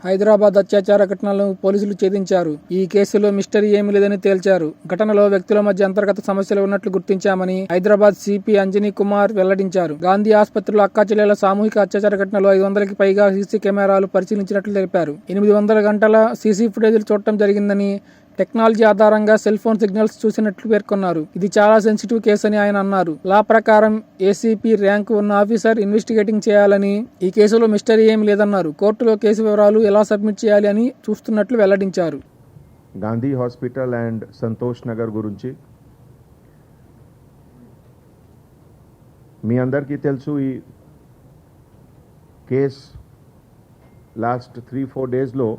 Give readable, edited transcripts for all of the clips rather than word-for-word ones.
హైదరాబాద్ అత్యాచార ఘటనలను పోలీసులు ఛేదించారు. ఈ కేసులో మిస్టరీ ఏమీ లేదని తేల్చారు. ఘటనలో వ్యక్తుల మధ్య అంతర్గత సమస్యలు ఉన్నట్లు గుర్తించామని హైదరాబాద్ సిపి అంజనీ కుమార్ వెల్లడించారు. గాంధీ ఆసుపత్రిలో అక్కాచెల్లెల సామూహిక అత్యాచార ఘటనలో 500కి పైగా సీసీ కెమెరాలు పరిశీలించినట్లు తెలిపారు. 800 గంటల సీసీ ఫుటేజీలు చూడటం జరిగిందని, టెక్నాలజీ ఆధారంగా సెల్ ఫోన్ సిగ్నల్స్ చూసినట్లు పేర్కొన్నారు. ఇది చాలా సెన్సిటివ్ కేసు అని ఆయన అన్నారు. లా ప్రకారం ఏసీపీ ర్యాంకు ఉన్న ఆఫీసర్ ఇన్వెస్టిగేటింగ్ చేయాలని, ఈ కేసులో మిస్టరీ ఏమీ లేదన్నారు. కోర్టులో కేసు వివరాలు ఎలా సబ్మిట్ చేయాలి అని చూస్తున్నట్లు వెల్లడించారు. గాంధీ హాస్పిటల్ అండ్ సంతోష్ నగర్ గురించి మీ అందరికీ తెలుసు. ఈ కేస్ లాస్ట్ 3-4 డేస్లో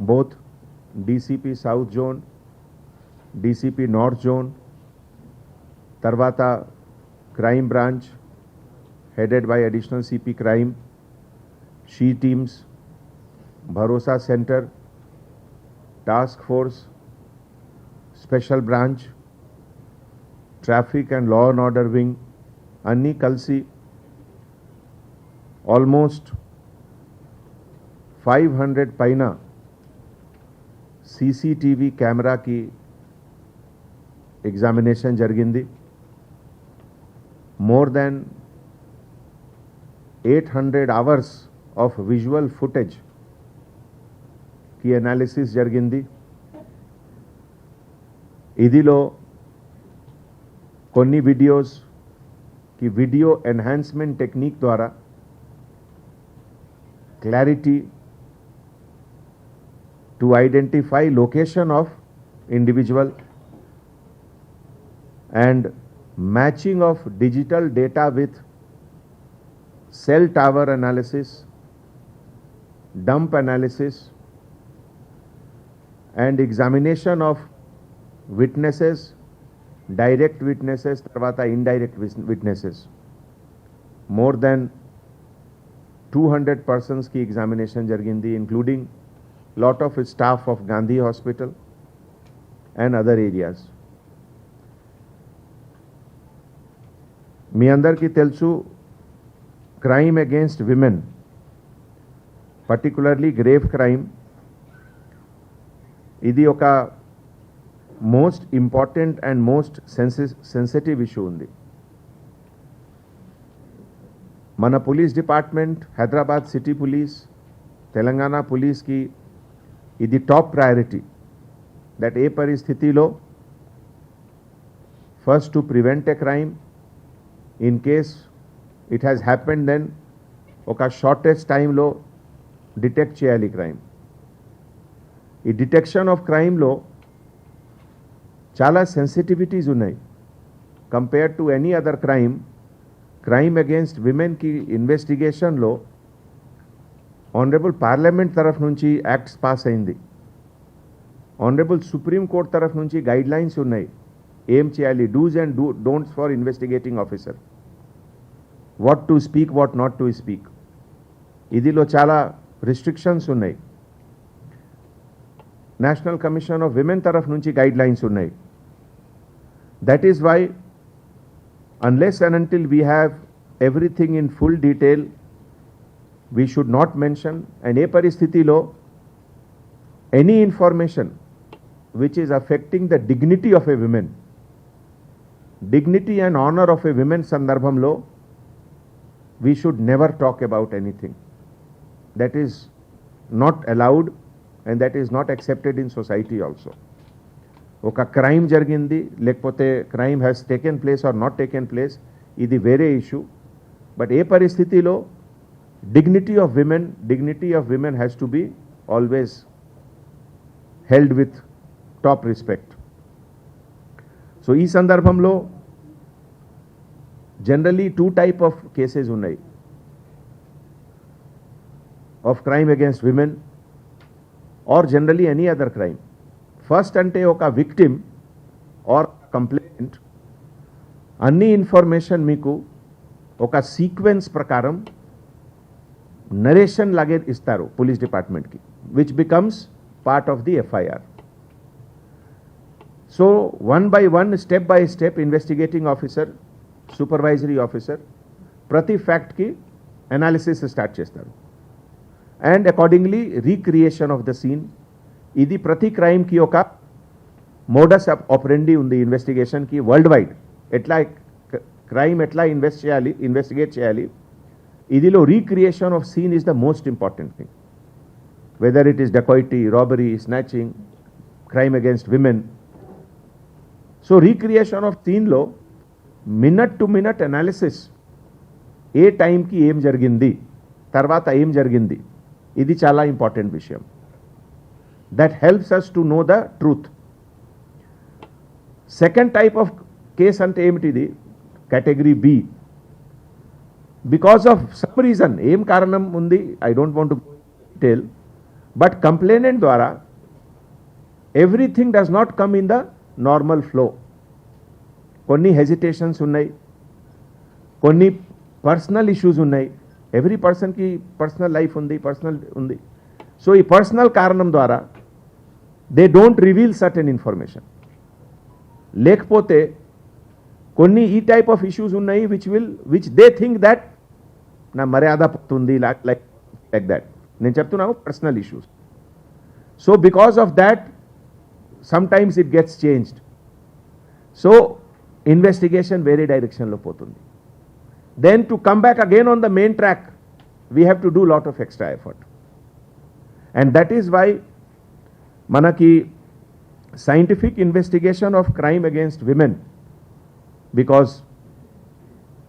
both DCP South Zone, DCP North Zone, Tarvata Crime Branch headed by Additional CP Crime, She Teams, Bharosa Center, Task Force, Special Branch, Traffic and Law and Order Wing, Anni Kalsi, almost 500 paina CCTV camera की examination జరిగింది. More than 800 hours of visual footage की analysis జరిగింది. ఇదిలో కొన్ని videos की video enhancement technique ద్వారా clarity to identify location of individual and matching of digital data with cell tower analysis, dump analysis and examination of witnesses, direct witnesses, tarvata indirect witnesses. More than 200 persons ki examination jargindi, including lot of staff of Gandhi Hospital and other areas. మీ అందరికీ తెలుసు, crime against women, particularly grave crime, ఇది ఒక most important and most sensitive issue ఉంది. మన police department, Hyderabad city police, Telangana పోలీస్కి ఇది top priority. That ఏ పరిస్థితిలో first to prevent a crime, in case it has happened then ఒక షార్టెస్ట్ టైంలో డిటెక్ట్ చేయాలి క్రైమ్. ఈ డిటెక్షన్ ఆఫ్ క్రైమ్లో చాలా సెన్సిటివిటీస్ ఉన్నాయి. Compare to any other crime against విమెన్కి ఇన్వెస్టిగేషన్లో ఆనరబుల్ పార్లమెంట్ తరఫు నుంచి యాక్ట్స్ పాస్ అయింది. ఆనరబుల్ సుప్రీం కోర్ట్ తరఫు నుంచి గైడ్ లైన్స్ ఉన్నాయి. ఏం చేయాలి, dos and don'ts for investigating officer, what to speak, what not to speak. ఇదిలో చాలా రిస్ట్రిక్షన్స్ ఉన్నాయి. నేషనల్ కమిషన్ ఆఫ్ విమెన్ తరఫు నుంచి గైడ్ లైన్స్ ఉన్నాయి. That is why unless and until we have everything in full detail, we should not mention and ఏ పరిస్థితిలో any information which is affecting the dignity of a woman, dignity and honor of a woman సందర్భంలో we should never talk about anything. That is not allowed and that is not accepted in society also. ఒక crime జరిగింది లేకపోతే crime has taken place or not taken place, ఇది వేరే issue. But ఏ పరిస్థితిలో dignity of women has to be always held with top respect. So ee sandarbhamlo generally 2 type of cases unnai of crime against women or generally any other crime. First ante oka victim or complainant anni information meeku oka sequence prakaram narration లాగే ఇస్తారు police డిపార్ట్మెంట్కి, which becomes part of the FIR. So 1 by 1 step by step investigating officer, supervisory officer ప్రతి ఫ్యాక్ట్కి analysis start చేస్తారు. And accordingly recreation of the scene. ఇది ప్రతి క్రైమ్కి ఒక మోడస్ ఆపరెండి ఉంది ఇన్వెస్టిగేషన్కి వరల్డ్ వైడ్. ఎట్లా క్రైమ్ ఎట్లా ఇన్వెస్టిగేట్ చేయాలి, ఇదిలో recreation of scene is the most important thing. Whether it is dacoity, robbery, snatching, crime against women. So recreation of సీన్లో మినిట్ టు మినిట్ అనాలిసిస్, ఏ టైంకి ఏం జరిగింది, తర్వాత ఏం జరిగింది, ఇది చాలా ఇంపార్టెంట్ విషయం. That helps us to know the truth. Second type of case అంటే ఏమిటిది, category B. Because of some reason, ఏం కారణం ఉంది, I don't want to detail, but complainant ద్వారా everything does not come in the normal flow. కొన్ని hesitations ఉన్నాయి, కొన్ని personal issues ఉన్నాయి. ఎవ్రీ పర్సన్కి పర్సనల్ లైఫ్ ఉంది, పర్సనల్ ఉంది. సో ఈ పర్సనల్ కారణం ద్వారా they don't reveal certain information. లేకపోతే కొన్ని ఈ టైప్ ఆఫ్ ఇష్యూస్ ఉన్నాయి విచ్ దే థింక్ దట్ నా మర్యాద పోతుంది, లైక్ దట్. నేను చెప్తున్నాను personal issues. So because of that sometimes it gets changed. So investigation వేరే డైరెక్షన్లో పోతుంది. Then to come back again on the main track, we have to do lot of extra effort. And that is why manaki scientific investigation of crime against women, because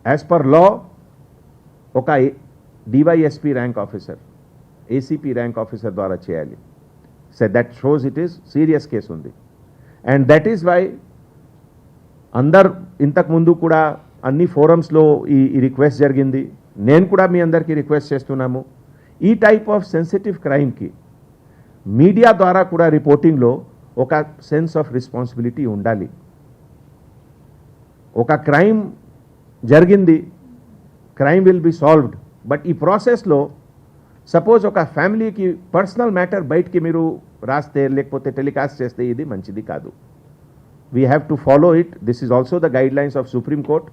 as per law, oka DYSP rank officer, ACP rank officer dwara cheyali. So that shows it is serious case undi. And that is why andar intak mundu kuda అన్ని ఫోరమ్స్లో ఈ request జరిగింది. నేను కూడా మీ అందరికీ request చేస్తున్నాము, ఈ type of sensitive క్రైమ్కి media ద్వారా కూడా రిపోర్టింగ్లో ఒక సెన్స్ ఆఫ్ రెస్పాన్సిబిలిటీ ఉండాలి. ఒక క్రైమ్ జరిగింది, crime will be solved, but ఈ ప్రాసెస్లో సపోజ్ ఒక ఫ్యామిలీకి పర్సనల్ మ్యాటర్ బయటికి మీరు రాస్తే లేకపోతే టెలికాస్ట్ చేస్తే ఇది మంచిది కాదు. We have to follow it. This is also the guidelines of Supreme Court,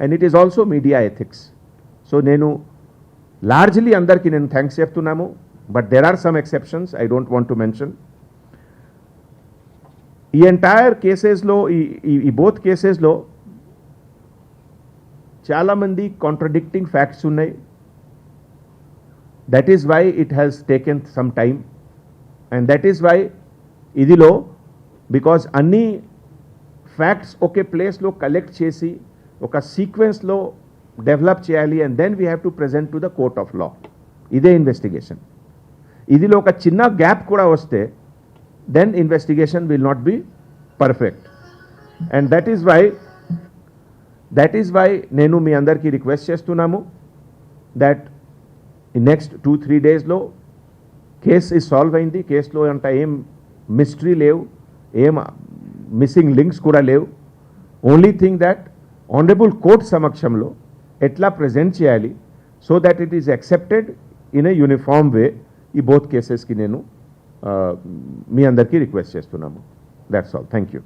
and it is also media ethics. So nenu largely andarki nenu thanks cheptunnamu, but there are some exceptions I don't want to mention. ఈ entire కేసెస్లో ఈ both కేసెస్లో చాలామంది contradicting facts ఉన్నాయి. That is why it has taken some time, and that is why ఇదిలో because అన్ని facts ఒకే ప్లేస్లో కలెక్ట్ చేసి ఒక సీక్వెన్స్లో డెవలప్ చేయాలి, and then we have to present to the court of law. ఇదే ఇన్వెస్టిగేషన్. ఇదిలో ఒక చిన్న గ్యాప్ కూడా వస్తే then investigation will not be perfect. And that is why నేను మీ అందరికీ రిక్వెస్ట్ చేస్తున్నాము దట్ నెక్స్ట్ 2-3 డేస్లో కేసు సాల్వ్ అయింది. కేసులో అంత ఏం మిస్టరీ లేవు, ఏం మిస్సింగ్ లింక్స్ కూడా లేవు. Only thing that honourable court సమక్షంలో ఎట్లా ప్రజెంట్ చేయాలి so that it is accepted in a uniform way. ఈ బోత్ కేసెస్కి నేను మీ అందరికీ రిక్వెస్ట్ చేస్తున్నాము. That's all. Thank you.